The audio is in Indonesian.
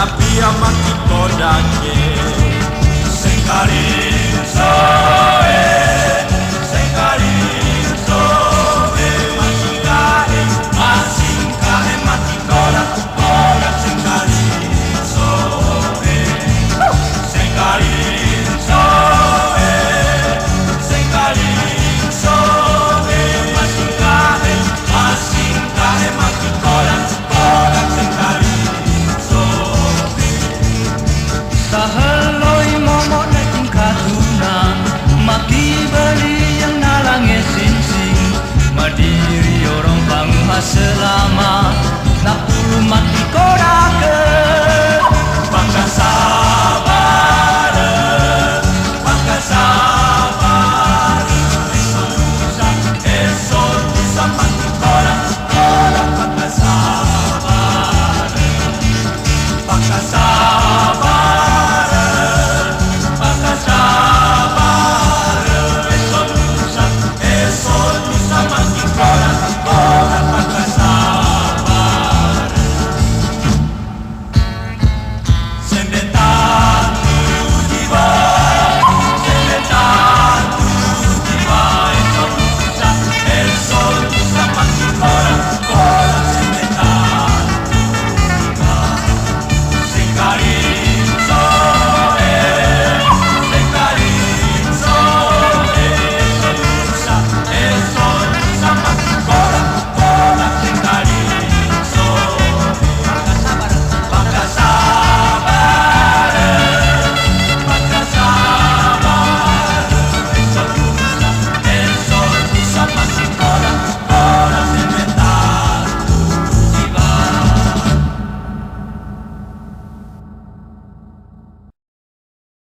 Napia mati kodake Sekarinso Sekarinso Masingkahe mati kodak Kodak Sekarinso Sekarinso Sekarinso Masingkahe mati kodak Kodak Sekarinso Sahaloi momot na tingkatuna Mati beli yang nalangnya sinsing Madiri orang bangsa selama Napulu mati kodake